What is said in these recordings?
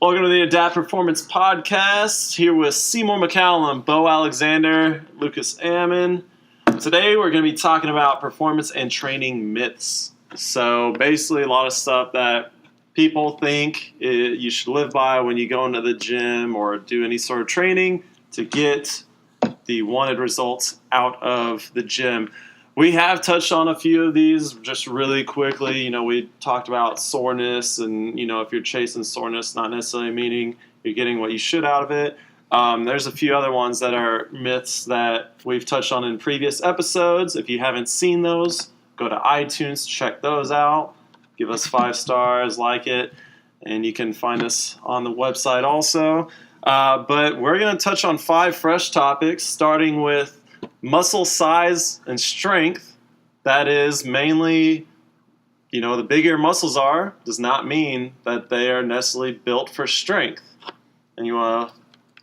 Welcome to the Adapt Performance Podcast, here with Seymour McCallum, Bo Alexander, Lucas Ammon. Today we're going to be talking about performance and training myths. So basically a lot of stuff that people think you should live by when you go into the gym or do any sort of training to get the wanted results out of the gym. We have touched on a few of these just really quickly. We talked about soreness and, if you're chasing soreness, not necessarily meaning you're getting what you should out of it. There's a few other ones that are myths that we've touched on in previous episodes. If you haven't seen those, go to iTunes, check those out. Give us 5 stars, like it, and you can find us on the website also. But we're going to touch on 5 fresh topics, starting with muscle size and strength. That is mainly, the bigger muscles are does not mean that they are necessarily built for strength. And you want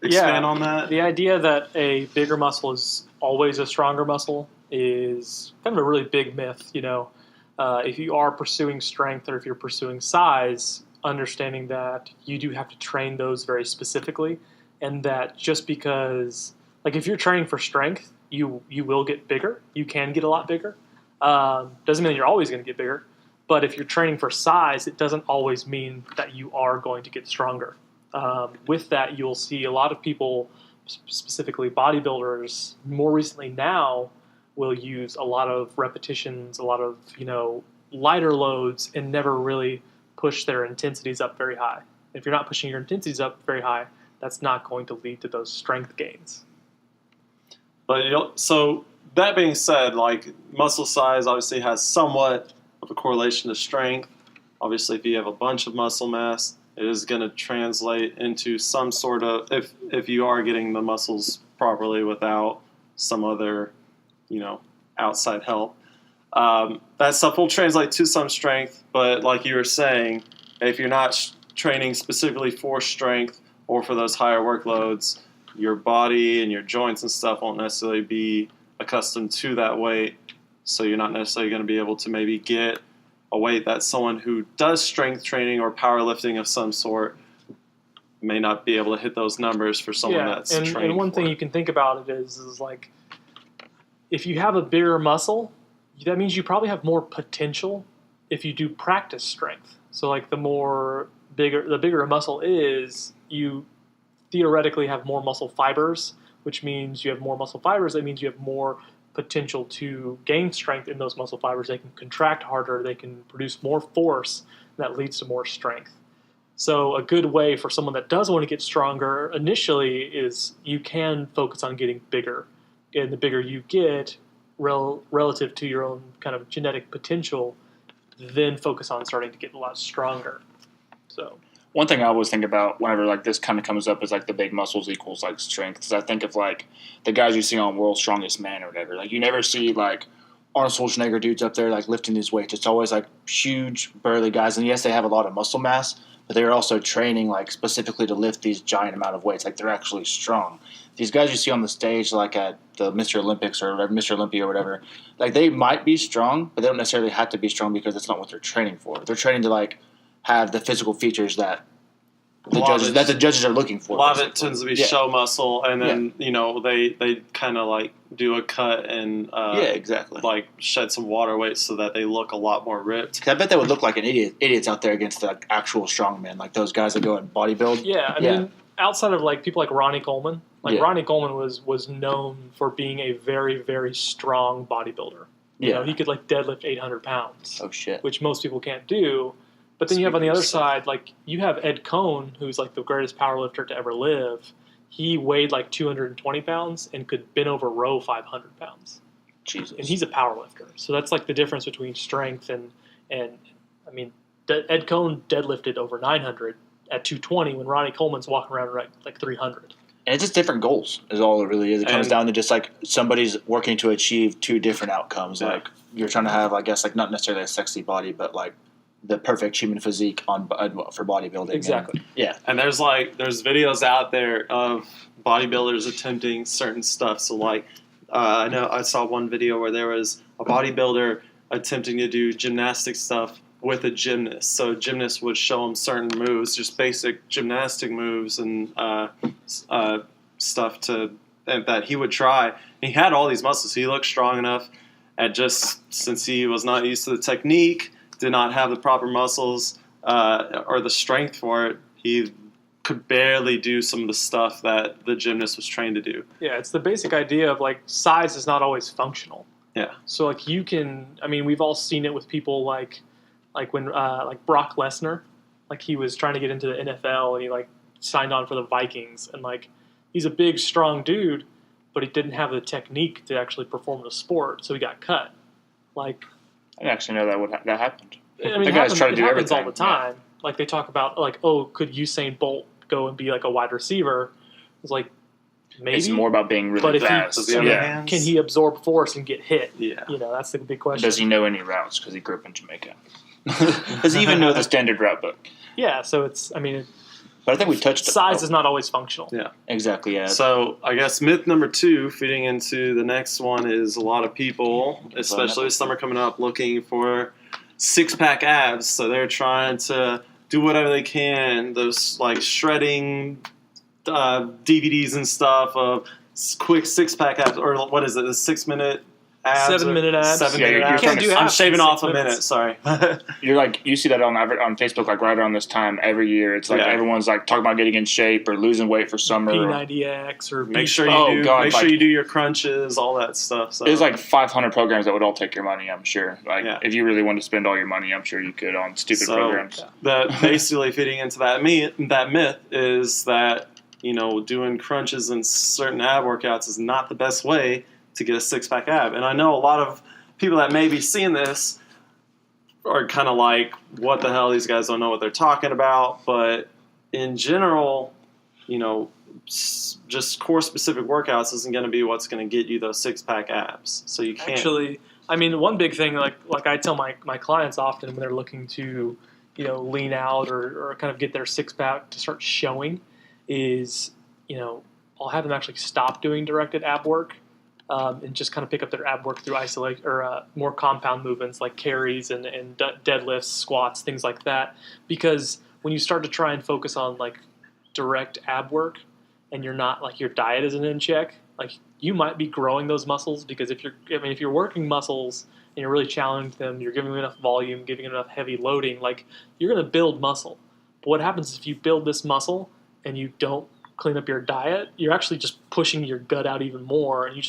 to expand on that? The idea that a bigger muscle is always a stronger muscle is kind of a really big myth. If you are pursuing strength or if you're pursuing size, understanding that you do have to train those very specifically, and that just because, if you're training for strength, you will get bigger. You can get a lot bigger. Doesn't mean that you're always going to get bigger. But if you're training for size, it doesn't always mean that you are going to get stronger. With that, you'll see a lot of people, specifically bodybuilders, more recently now, will use a lot of repetitions, a lot of, lighter loads, and never really push their intensities up very high. If you're not pushing your intensities up very high, that's not going to lead to those strength gains. But so that being said, muscle size obviously has somewhat of a correlation to strength. Obviously, if you have a bunch of muscle mass, it is going to translate into some sort of, if you are getting the muscles properly without some other, outside help, that stuff will translate to some strength. But like you were saying, if you're not training specifically for strength or for those higher workloads, your body and your joints and stuff won't necessarily be accustomed to that weight, so you're not necessarily going to be able to maybe get a weight that someone who does strength training or powerlifting of some sort may not be able to hit those numbers for someone that's training. And one thing you can think about it is if you have a bigger muscle, that means you probably have more potential if you do practice strength. So the bigger a muscle is, you theoretically have more muscle fibers, which means you have more muscle fibers. That means you have more potential to gain strength in those muscle fibers. They can contract harder. They can produce more force. And that leads to more strength. So a good way for someone that does want to get stronger initially is you can focus on getting bigger. And the bigger you get relative to your own kind of genetic potential, then focus on starting to get a lot stronger. So one thing I always think about whenever this kind of comes up is the big muscles equals strength. Because I think of the guys you see on World's Strongest Man or whatever. You never see Arnold Schwarzenegger dudes up there lifting these weights. It's always huge burly guys. And yes, they have a lot of muscle mass, but they're also training specifically to lift these giant amount of weights. They're actually strong. These guys you see on the stage at the Mr. Olympics or Mr. Olympia or whatever, they might be strong, but they don't necessarily have to be strong because that's not what they're training for. They're training to have the physical features that the judges are looking for. A lot of it tends to be show muscle, and then they kind of do a cut and exactly shed some water weight so that they look a lot more ripped. I bet they would look like idiots out there against the actual strongmen, those guys that go and bodybuild. Yeah, I mean, outside of people like Ronnie Coleman, Ronnie Coleman was known for being a very, very strong bodybuilder. He could deadlift 800 pounds. Oh shit! Which most people can't do. But then you have on the other side, you have Ed Cohn, who's the greatest powerlifter to ever live. He weighed 220 pounds and could bend over row 500 pounds. Jesus. And he's a powerlifter. So that's the difference between strength and I mean, Ed Cohn deadlifted over 900 at 220 when Ronnie Coleman's walking around at 300. And it's just different goals is all it really is. It comes down to just somebody's working to achieve 2 different outcomes. Yeah. You're trying to have, I guess, not necessarily a sexy body, but the perfect human physique for bodybuilding. Exactly. And there's videos out there of bodybuilders attempting certain stuff. So I know I saw one video where there was a bodybuilder attempting to do gymnastic stuff with a gymnast. So a gymnast would show him certain moves, just basic gymnastic moves and stuff that he would try. And he had all these muscles. He looked strong enough since he was not used to the technique, did not have the proper muscles or the strength for it, he could barely do some of the stuff that the gymnast was trained to do. Yeah, it's the basic idea of like size is not always functional. Yeah. So like we've all seen it with people like when like Brock Lesnar, like he was trying to get into the NFL and he like signed on for the Vikings, and like he's a big strong dude, but he didn't have the technique to actually perform the sport, so he got cut. Like, I didn't actually know that happened. I mean, the guys try to do happens everything all the time. Yeah. Like they talk about like, oh, could Usain Bolt go and be like a wide receiver? It's like maybe it's more about being really but fast. Can he absorb force and get hit? Yeah, that's the big question. Does he know any routes because he grew up in Jamaica? Does he even know the standard route book? Yeah, so but I think we touched size is not always functional. Yeah, exactly. Yeah. So I guess myth number 2, feeding into the next one, is a lot of people, especially with summer coming up, looking for 6-pack abs. So they're trying to do whatever they can. Those like shredding DVDs and stuff of quick 6-pack abs, or what is it? The 6-minute abs, 7-minute abs. 7-minute abs. I'm shaving off a minute. Sorry. You're like, you see that on Facebook like right around this time every year. It's like everyone's like talking about getting in shape or losing weight for summer. P90X or make sure you do your crunches, all that stuff. So. There's like 500 programs that would all take your money. I'm sure. Like if you really wanted to spend all your money, I'm sure you could on stupid programs. That basically fitting into that myth is that doing crunches and certain ab workouts is not the best way to get a 6-pack ab. And I know a lot of people that may be seeing this are kind of like, what the hell, these guys don't know what they're talking about. But in general, just core specific workouts isn't going to be what's going to get you those 6-pack abs. So you can't. Actually, I mean, one big thing, like I tell my clients often when they're looking to, lean out or kind of get their 6-pack to start showing is, I'll have them actually stop doing directed ab work. And just kind of pick up their ab work through isolate or more compound movements like carries and deadlifts, squats, things like that. Because when you start to try and focus on like direct ab work, and you're not like your diet isn't in check, like you might be growing those muscles because if you're working muscles and you're really challenging them, you're giving them enough volume, giving them enough heavy loading, like you're going to build muscle. But what happens if you build this muscle and you don't clean up your diet, you're actually just pushing your gut out even more, and you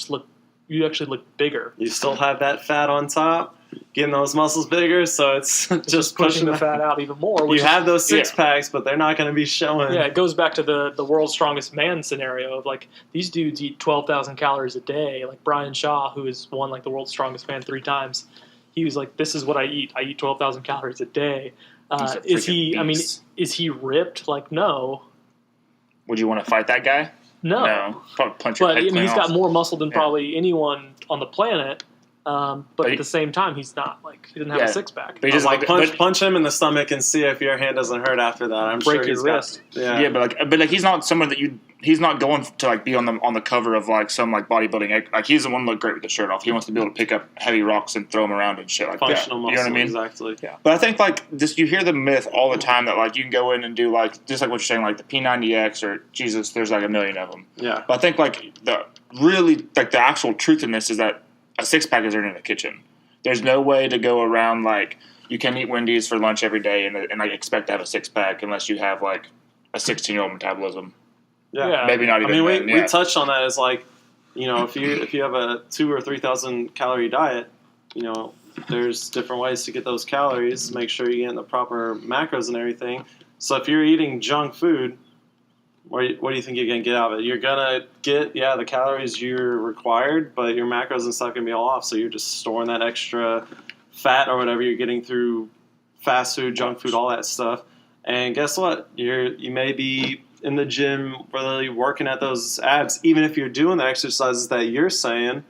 actually look bigger. You still have that fat on top, getting those muscles bigger, so it's just pushing the fat out even more. You have those 6-packs, but they're not going to be showing. Yeah, it goes back to the world's strongest man scenario of like these dudes eat 12,000 calories a day. Like Brian Shaw, who has won like the world's strongest man 3 times, he was like, "This is what I eat. I eat 12,000 calories a day." Is he ripped? Like, no. Would you want to fight that guy? No. Probably punch your head clean he's off. got more muscle than probably anyone on the planet. But at the same time, he's not like he doesn't have a 6-pack. But you just punch him in the stomach and see if your hand doesn't hurt after that. I'm break sure your wrist. Yeah, but he's not someone that he's not going to like be on the cover of like some like bodybuilding. Like he's the one to look great with the shirt off. He wants to be able to pick up heavy rocks and throw them around and shit like functional that. Muscle, you know what I mean? Exactly. Yeah. But I think like this, you hear the myth all the time that like you can go in and do like just like what you're saying, like the P90X or Jesus, there's like a million of them. Yeah. But I think like the actual truth in this is that a 6-pack is earned in the kitchen. There's no way to go around like you can eat Wendy's for lunch every day and like expect to have a 6-pack unless you have like a 16-year-old metabolism. Yeah. Maybe not even. I mean, we touched on that as like, if you have a 2,000 or 3,000 calorie diet, there's different ways to get those calories. Make sure you're getting the proper macros and everything. So if you're eating junk food, what do you think you're going to get out of it? You're going to get, the calories you're required, but your macros and stuff going to be all off. So you're just storing that extra fat or whatever you're getting through fast food, junk food, all that stuff. And guess what? You may be in the gym really working at those abs, even if you're doing the exercises that you're saying.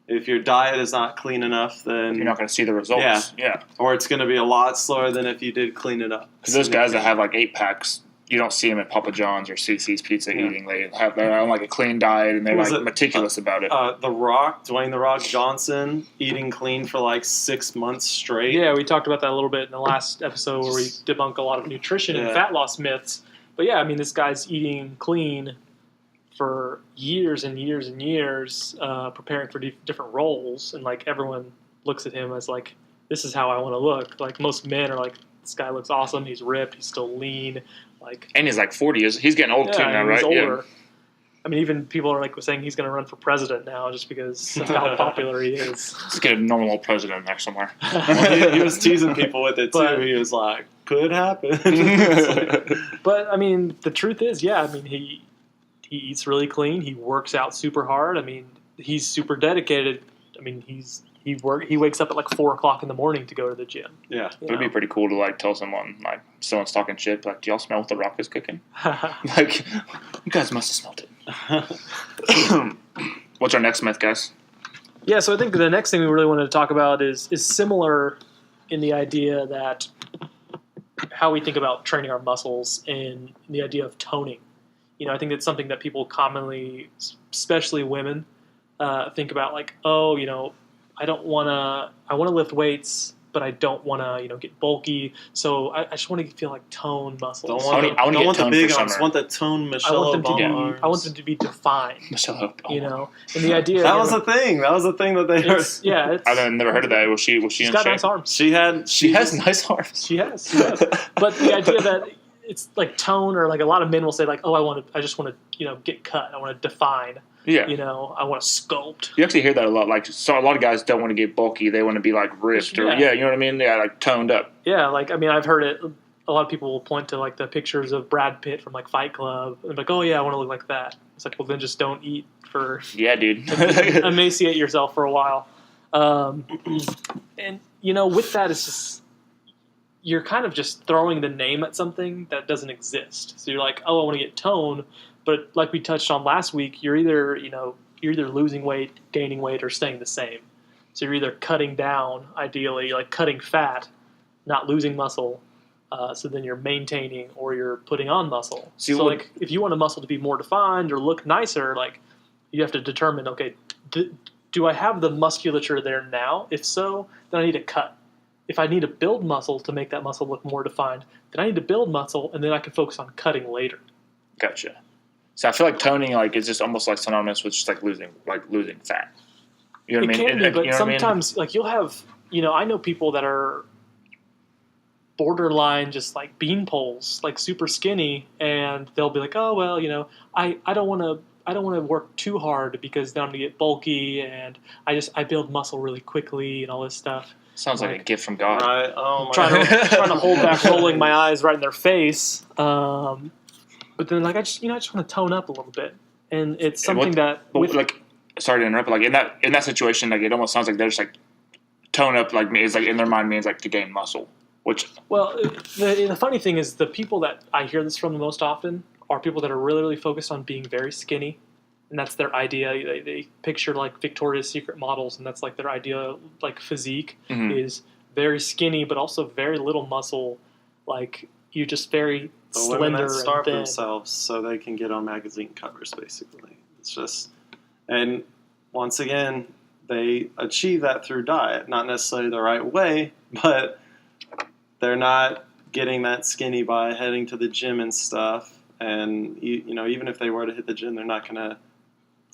If your diet is not clean enough, then you're not going to see the results. Yeah. Or it's going to be a lot slower than if you did clean it up. Because those guys that have like 8-packs, you don't see them at Papa John's or CC's Pizza eating. They have their own like a clean diet, and they're like meticulous about it. The Rock, Dwayne The Rock Johnson, eating clean for like 6 months straight. Yeah, we talked about that a little bit in the last episode where we debunk a lot of nutrition and fat loss myths. But yeah, I mean, this guy's eating clean for years and years and years, preparing for different roles, and like everyone looks at him as like, this is how I want to look. Like most men are like, this guy looks awesome. He's ripped. He's still lean. Like, and he's like 40. He's getting old too now, right? He's older. Yeah. I mean, even people are like saying he's going to run for president now just because of how popular he is. Let's get a normal old president there somewhere. Well, he was teasing people with it too. He was like, could happen. But I mean, the truth is, yeah. I mean, he eats really clean. He works out super hard. I mean, he's super dedicated. I mean, he wakes up at like 4 o'clock in the morning to go to the gym. Yeah, it'd be pretty cool to like tell someone, like someone's talking shit, like, do y'all smell what The Rock is cooking? Like, you guys must have smelled it. What's our next myth, guys? Yeah, so I think the next thing we really wanted to talk about is similar in the idea that how we think about training our muscles and the idea of toning. You know, I think it's something that people commonly, especially women, think about like, oh, you know, I want to lift weights, but I don't want to, get bulky. So I just want to feel like toned muscles. I want the big arms. I want the toned Michelle Obama arms. I want them to be defined. Michelle Obama. And the idea that was a thing. That was a thing that they heard. Yeah, I've never heard of that. Was she? She's got nice arms. She has nice arms. She has. But the idea that it's like tone, or like a lot of men will say like, oh, I just want to, get cut. I want to define. Yeah. I want to sculpt. You actually hear that a lot. Like, so a lot of guys don't want to get bulky. They want to be like ripped, or you know what I mean? Yeah, like toned up. Yeah, like, I mean, I've heard it. A lot of people will point to like the pictures of Brad Pitt from like Fight Club, and like, oh yeah, I want to look like that. It's like, well, then just don't eat for. Yeah, dude. Emaciate yourself for a while, and with that, it's just you're kind of just throwing the name at something that doesn't exist. So you're like, oh, I want to get toned. But like we touched on last week, you're either losing weight, gaining weight, or staying the same. So you're either cutting down, ideally, like cutting fat, not losing muscle. So then you're maintaining, or you're putting on muscle. So like if you want a muscle to be more defined or look nicer, like you have to determine, okay, do I have the musculature there now? If so, then I need to cut. If I need to build muscle to make that muscle look more defined, then I need to build muscle, and then I can focus on cutting later. Gotcha. So I feel like toning is just almost like synonymous with just like losing fat. You know what I mean? It can be, but sometimes like you'll have, I know people that are borderline just like bean poles, like super skinny, and they'll be like, oh well, I don't want to work too hard because then I'm gonna get bulky, and I build muscle really quickly and all this stuff. Sounds like a gift from God. Right. Oh my trying to hold back, rolling my eyes right in their face. But then, like, I just want to tone up a little bit, and it's something sorry to interrupt, but like in that situation, like it almost sounds like they're just like tone up, like is like in their mind means like to gain muscle. Well, the funny thing is the people that I hear this from the most often are people that are really, really focused on being very skinny, and that's their idea. They picture like Victoria's Secret models, and that's like their idea, like physique is very skinny, but also very little muscle. Like you're just very slender women that starve and thin. themselves so they can get on magazine covers, basically. It's just, and once again, they achieve that through diet. Not necessarily the right way, but they're not getting that skinny by heading to the gym and stuff. And even if they were to hit the gym, they're not going to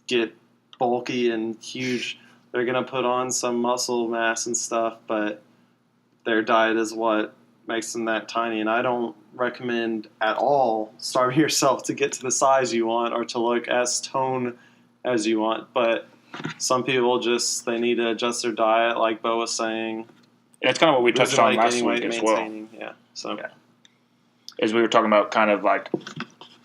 get bulky and huge. They're going to put on some muscle mass and stuff, but their diet is what makes them that tiny. And I don't recommend at all starving yourself to get to the size you want or to look as toned as you want. But some people they need to adjust their diet, like Bo was saying. And that's kind of what we touched on last week as well. Yeah. So as we were talking about, kind of like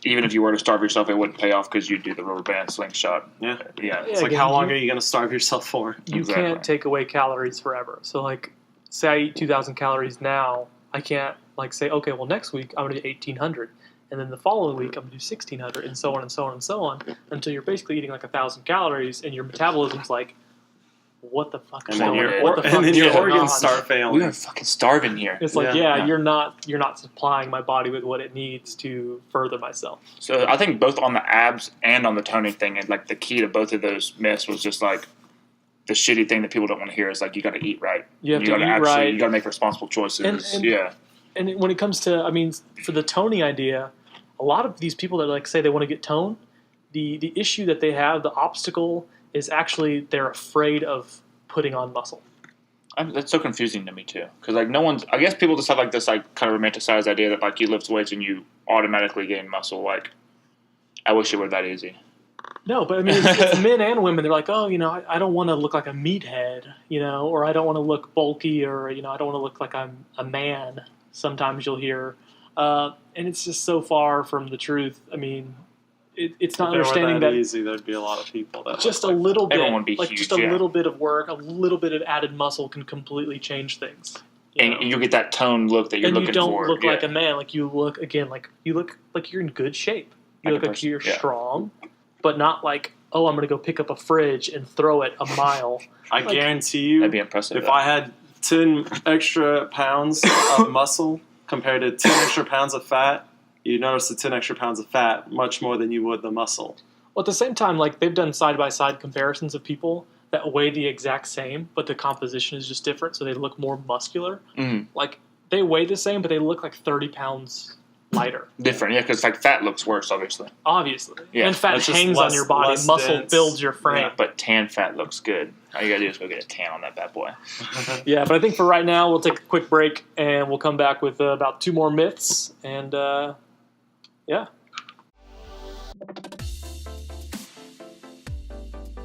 even if you were to starve yourself, it wouldn't pay off because you'd do the rubber band slingshot. Yeah. It's like, how long are you going to starve yourself for? You can't take away calories forever. So like, say I eat 2,000 calories now, I can't like say, okay, well next week I'm going to do 1,800, and then the following week I'm going to do 1,600, and so on and so on and so on, until you're basically eating like 1,000 calories, and your metabolism's like what the fuck is And then going your, what the fuck and then is your going organs on? start We failing. are fucking starving here. It's like, Yeah. you're not supplying my body with what it needs to further myself. So I think both on the abs and on the toning thing, and like the key to both of those myths was just like the shitty thing that people don't want to hear is like you got to eat right. You have to gotta eat right. You got to make responsible choices. And- yeah. And when it comes to, I mean, for the toning idea, a lot of these people that like say they want to get toned, the issue that they have, the obstacle is actually they're afraid of putting on muscle. That's so confusing to me too, because like no one's. I guess people just have like this like kind of romanticized idea that like you lift weights and you automatically gain muscle. Like, I wish it were that easy. No, but I mean, it's men and women. They're like, oh, I don't want to look like a meathead, or I don't want to look bulky, or I don't want to look like I'm a man. Sometimes you'll hear, and it's just so far from the truth. I mean, it's not If it were understanding that easy, there'd be a lot of people that just a look like little bit, Everyone would be like huge, just a yeah. little bit of work, a little bit of added muscle can completely change things. And you'll get that toned look that you're and you looking don't for. look yeah. like a man. Like you look like you're in good shape. You Like look a like person, you're yeah. strong, but not like, oh, I'm going to go pick up a fridge and throw it a mile. I Like- guarantee you, That'd be impressive. if though. I had 10 extra pounds of muscle compared to 10 extra pounds of fat, you notice the 10 extra pounds of fat much more than you would the muscle. Well, at the same time, like they've done side-by-side comparisons of people that weigh the exact same, but the composition is just different, so they look more muscular. Mhm. Like they weigh the same, but they look like 30 pounds lighter. Different, yeah, because like fat looks worse, obviously. Obviously. Yeah, and fat it's just hangs less- on your body. less Muscle dense. builds your frame. Yeah. But tan fat looks good. All you gotta do is go get a tan on that bad boy. Yeah, but I think for right now, we'll take a quick break and we'll come back with about 2 more myths. And yeah.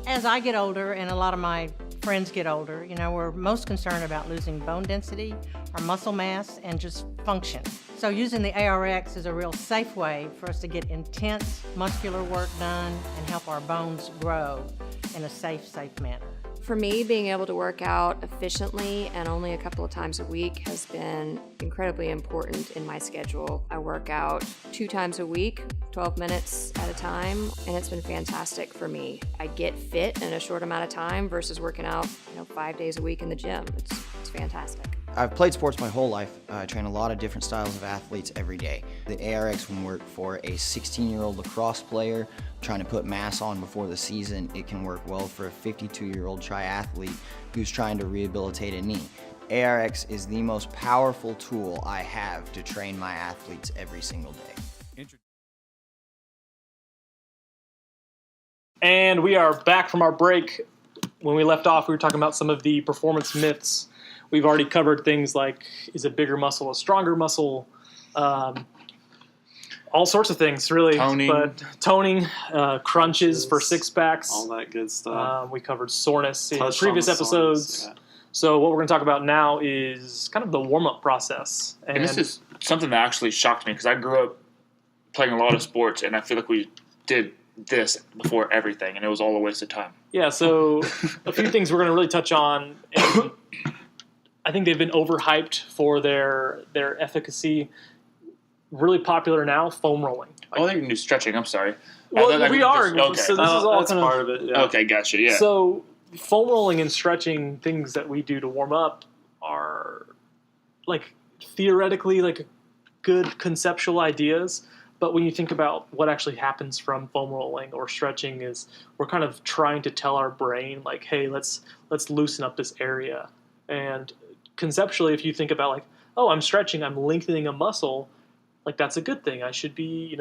As I get older and a lot of my friends get older, we're most concerned about losing bone density, our muscle mass, and just function. So using the ARX is a real safe way for us to get intense muscular work done and help our bones grow in a safe manner. For me, being able to work out efficiently and only a couple of times a week has been incredibly important in my schedule. I work out 2 times a week, 12 minutes at a time, and it's been fantastic for me. I get fit in a short amount of time versus working out, 5 days a week in the gym. It's fantastic. I've played sports my whole life. I train a lot of different styles of athletes every day. The ARX can work for a 16-year-old lacrosse player trying to put mass on before the season. It can work well for a 52-year-old triathlete who's trying to rehabilitate a knee. ARX is the most powerful tool I have to train my athletes every single day. And we are back from our break. When we left off, we were talking about some of the performance myths. We've already covered things like, is a bigger muscle a stronger muscle? All sorts of things, really. Toning. But toning, crunches for six-packs. All that good stuff. We covered soreness in Touched on previous the episodes. soreness, So what we're going to talk about now is kind of the warm-up process. And this is something that actually shocked me because I grew up playing a lot of sports, and I feel like we did this before everything, and it was all a waste of time. Yeah, so a few things we're going to really touch on. And I think they've been overhyped for their efficacy. Really popular now, foam rolling. Oh, they can do stretching. I'm sorry. Well, I thought we could are. just- okay. So this is all that's kind of, part of it. Yeah. Okay, gotcha. Yeah. So foam rolling and stretching, things that we do to warm up, are like theoretically like good conceptual ideas. But when you think about what actually happens from foam rolling or stretching, is we're kind of trying to tell our brain like, hey, let's loosen up this area. And conceptually, if you think about like, oh, I'm stretching, I'm lengthening a muscle, like that's a good thing. I should be,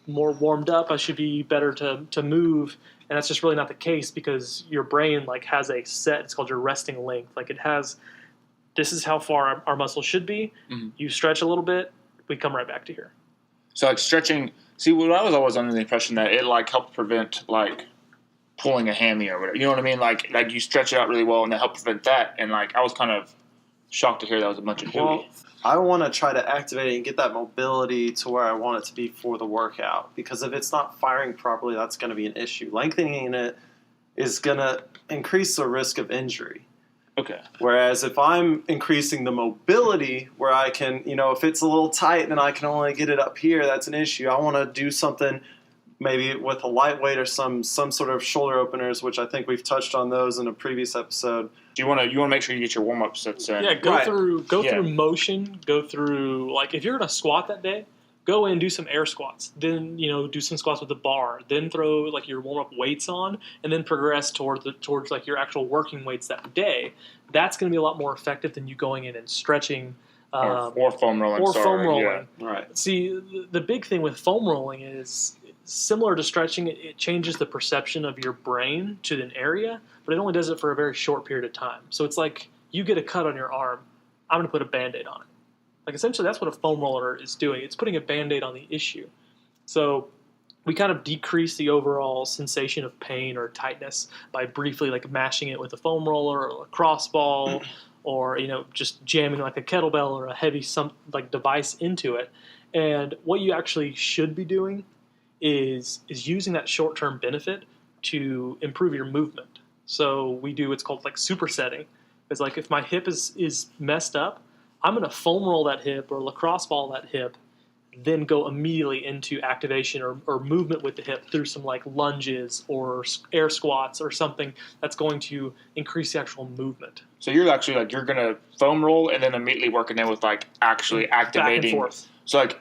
more warmed up. I should be better to move. And that's just really not the case because your brain like has a set. It's called your resting length. Like it has, this is how far our muscle should be. Mhm. You stretch a little bit, we come right back to here. So like stretching. See, what I was always under the impression that it like helped prevent like pulling a hammy or whatever. You know what I mean? Like you stretch it out really well and that helped prevent that. And like I was kind of shocked to hear that was a bunch of hooey. Well, I want to try to activate it and get that mobility to where I want it to be for the workout. Because if it's not firing properly, that's going to be an issue. Lengthening it is going to increase the risk of injury. Okay. Whereas if I'm increasing the mobility where I can, if it's a little tight, then I can only get it up here, that's an issue. I want to do something maybe with a lightweight or some sort of shoulder openers, which I think we've touched on those in a previous episode. You want to make sure you get your warm up sets in. Yeah, go Right. through Yeah. through motion, go through like if you're gonna squat that day, go in and do some air squats. Then do some squats with the bar. Then throw like your warm up weights on, and then progress towards like your actual working weights that day. That's gonna be a lot more effective than you going in and stretching Or foam rolling. or sorry, foam rolling. Yeah. Right. See, the big thing with foam rolling is similar to stretching. It changes the perception of your brain to an area, but it only does it for a very short period of time. So it's like you get a cut on your arm, I'm going to put a Band-Aid on it. Like essentially that's what a foam roller is doing. It's putting a Band-Aid on the issue. So we kind of decrease the overall sensation of pain or tightness by briefly like mashing it with a foam roller or a lacrosse ball or just jamming like a kettlebell or a heavy device into it. And what you actually should be doing is using that short-term benefit to improve your movement. So we do what's called like supersetting. It's like if my hip is messed up, I'm going to foam roll that hip or lacrosse ball that hip, then go immediately into activation or movement with the hip through some like lunges or air squats or something that's going to increase the actual movement. So you're actually like you're gonna foam roll and then immediately working in with like actually activating. Back and forth. So like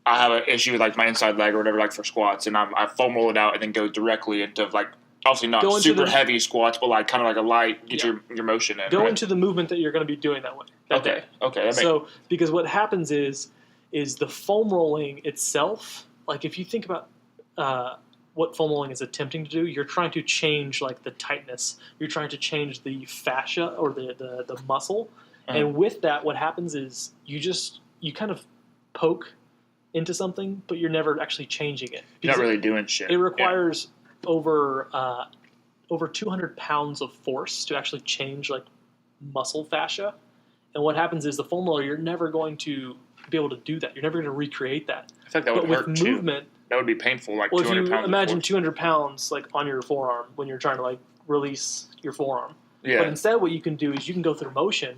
I have an issue with like my inside leg or whatever, like for squats, and I foam roll it out and then go directly into like obviously not Go into super the- heavy squats, but like kind of like a light get your motion in. Go right? into the movement that you're going to be doing that way. That day. Okay, that makes So because what happens is the foam rolling itself, like if you think about what foam rolling is attempting to do, you're trying to change like the tightness. You're trying to change the fascia or the muscle. And with that, what happens is you kind of poke into something, but you're never actually changing it. you're not Because really doing shit. it requires over 200 pounds of force to actually change like muscle fascia. And what happens is the foam roller, you're never going to be able to do that. You're never going to recreate that. I feel like that But would with hurt too. movement, That would be painful. Like well, if 200 you pounds. of imagine force. 200 pounds like on your forearm when you're trying to like release your forearm. Yeah. But instead, what you can do is you can go through motion,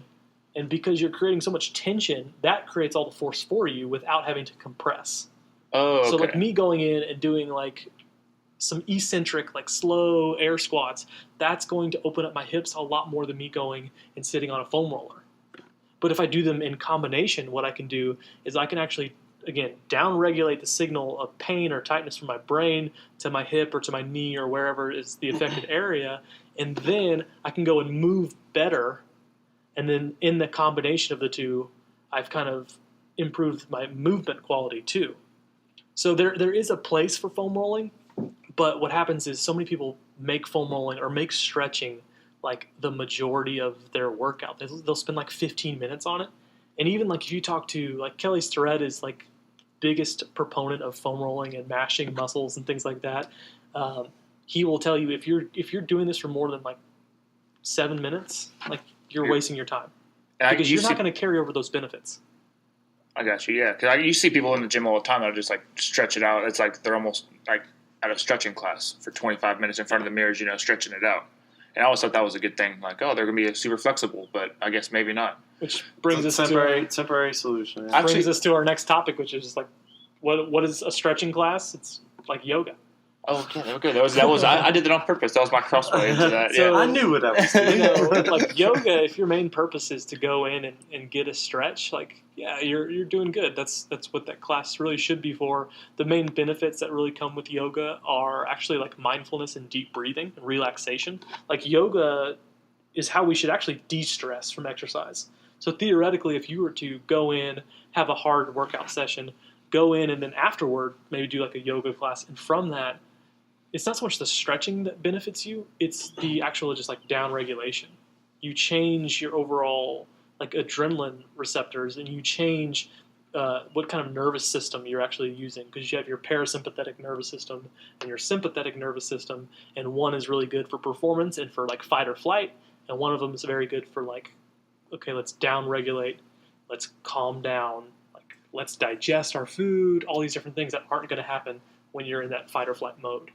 and because you're creating so much tension, that creates all the force for you without having to compress. Oh, okay. So like me going in and doing like some eccentric, like slow air squats, that's going to open up my hips a lot more than me going and sitting on a foam roller. But if I do them in combination, what I can do is I can actually, again, down-regulate the signal of pain or tightness from my brain to my hip or to my knee or wherever is the affected area, and then I can go and move better. And then in the combination of the two, I've kind of improved my movement quality too. So there is a place for foam rolling, but what happens is so many people make foam rolling or make stretching like the majority of their workout. They'll spend like 15 minutes on it. And even like if you talk to like Kelly Starrett is like biggest proponent of foam rolling and mashing muscles and things like that. He will tell you if you're doing this for more than like 7 minutes, like you're wasting your time because you're not going to carry over those benefits. I got you, yeah. Because you see people in the gym all the time that'll just like stretch it out. It's like they're almost like at a stretching class for 25 minutes in front of the mirrors, stretching it out. And I always thought that was a good thing. Like, oh, they're going to be super flexible, but I guess maybe not. Which brings us It's a to temporary solution. Yeah. brings us to our next topic, which is like, what is a stretching class? It's like yoga. Oh, okay. That was. I did that on purpose. That was my crossway into that. So- Yeah. I knew what that was. Like yoga, if your main purpose is to go in and get a stretch, like yeah, you're doing good. That's what that class really should be for. The main benefits that really come with yoga are actually like mindfulness and deep breathing and relaxation. Like yoga is how we should actually de-stress from exercise. So theoretically, if you were to go in, have a hard workout session, go in and then afterward maybe do like a yoga class, and from that, it's not so much the stretching that benefits you, it's the actual just like down regulation. You change your overall like adrenaline receptors, and you change what kind of nervous system you're actually using, because you have your parasympathetic nervous system and your sympathetic nervous system, and one is really good for performance and for like fight or flight, and one of them is very good for like, okay, let's down regulate, let's calm down, like let's digest our food, all these different things that aren't going to happen when you're in that fight or flight mode.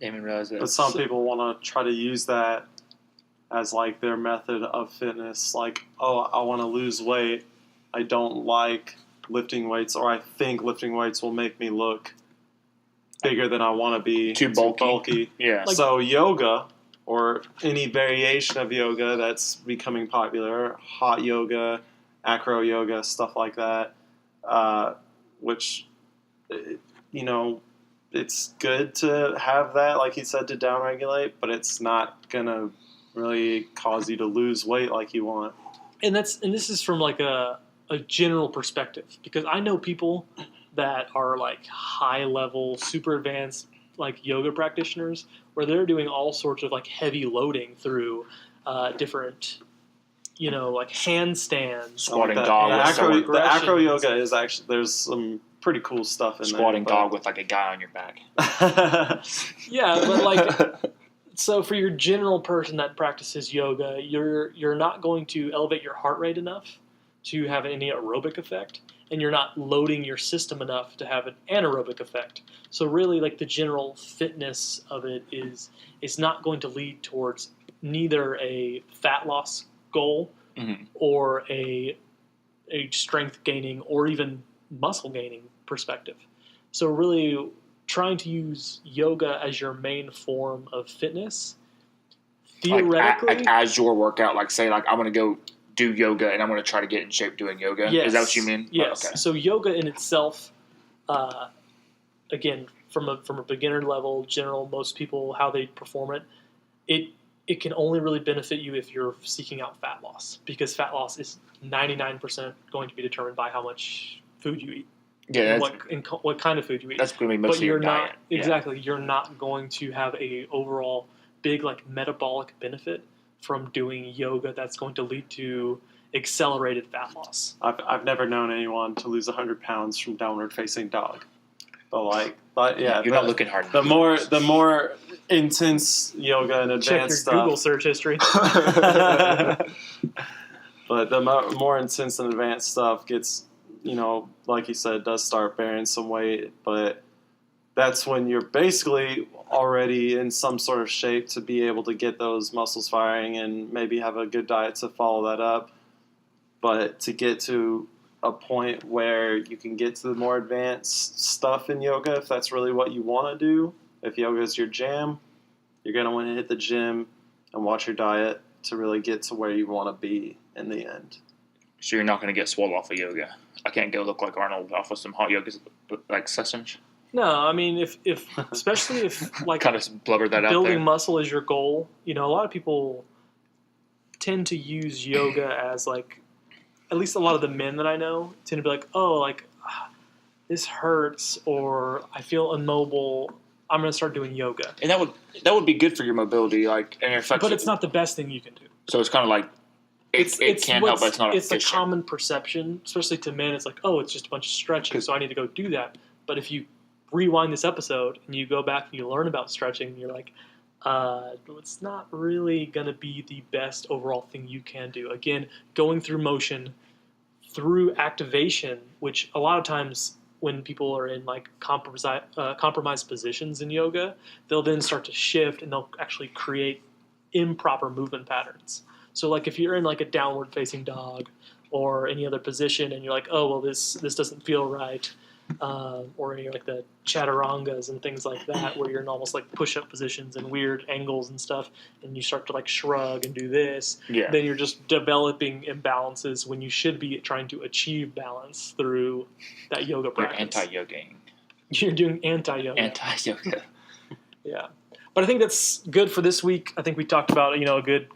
Didn't even realize that. But some people want to try to use that as like their method of fitness. Like, oh, I want to lose weight. I don't like lifting weights, or I think lifting weights will make me look bigger than I want to be. Too bulky. Yeah. So yoga, or any variation of yoga that's becoming popular, hot yoga, acro yoga, stuff like that, which, you know, it's good to have that, like he said, to downregulate, but it's not going to really cause you to lose weight like you want. And this is from like a general perspective, because I know people that are like high level, super advanced like yoga practitioners, where they're doing all sorts of like heavy loading through different, you know, like handstands, Squatting Like dog. the acro yoga is actually, there's some pretty cool stuff in Squatting there. dog with like a guy on your back. Yeah, but like, so for your general person that practices yoga, you're not going to elevate your heart rate enough to have any aerobic effect, and you're not loading your system enough to have an anaerobic effect. So really, like, the general fitness of it is, it's not going to lead towards neither a fat loss goal or a strength gaining or even muscle gaining perspective. So really, trying to use yoga as your main form of fitness, theoretically, like as your workout, like say like I'm going to go do yoga and I'm going to try to get in shape doing yoga. Yes. Is that what you mean? Yes. Oh, okay. So yoga in itself, again, from a beginner level, general, most people, how they perform it can only really benefit you if you're seeking out fat loss, because fat loss is 99% going to be determined by how much food you eat. Yeah, What kind of food you eat. that's going to be most But of your you're not diet. exactly. You're not going to have a overall big like metabolic benefit from doing yoga that's going to lead to accelerated fat loss. I've never known anyone to lose 100 pounds from downward facing dog. But yeah, You're not looking hard enough. The more intense yoga and Check your advanced stuff. Google search history. But the more intense and advanced stuff gets, you know, like you said, does start bearing some weight. But that's when you're basically already in some sort of shape to be able to get those muscles firing and maybe have a good diet to follow that up. But to get to a point where you can get to the more advanced stuff in yoga, if that's really what you want to do, if yoga is your jam, you're going to want to hit the gym and watch your diet to really get to where you want to be in the end. So you're not going to get swole off of yoga. I can't go look like Arnold off of some hot yoga like sessions. No, I mean, if especially if like Kind of blubbered that out building there. muscle is your goal, you know, a lot of people tend to use yoga as like, at least a lot of the men that I know tend to be like, oh, like this hurts, or I feel immobile, I'm going to start doing yoga. And that would be good for your mobility, like, and it affects. But it's not the best thing you can do. So it's kind of like it can help, but it's not It's efficient. a common perception, especially to men. It's like, oh, it's just a bunch of stretching, so I need to go do that. But if you rewind this episode and you go back and you learn about stretching, you're like, it's not really going to be the best overall thing you can do. Again, going through motion, through activation, which a lot of times when people are in like compromised positions in yoga, they'll then start to shift and they'll actually create improper movement patterns. So like if you're in like a downward facing dog or any other position and you're like, oh, well, this doesn't feel right, or any like the chaturangas and things like that, where you're in almost like push-up positions and weird angles and stuff, and you start to like shrug and do this, then you're just developing imbalances when you should be trying to achieve balance through that yoga You're practice. anti-yogaing. You're doing anti-yoga. Anti-yoga. Yeah. But I think that's good for this week. I think we talked about, you know, a good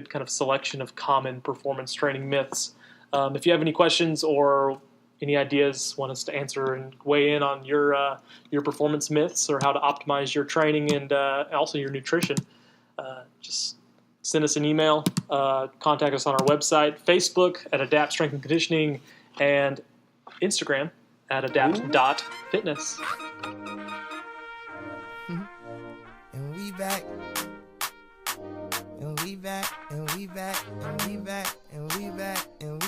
kind of selection of common performance training myths. If you have any questions or any ideas, want us to answer and weigh in on your performance myths or how to optimize your training and also your nutrition, just send us an email, contact us on our website, Facebook at Adapt Strength and Conditioning, and Instagram at adapt.fitness. And we back. And we back. And we back. And we back. And we back. And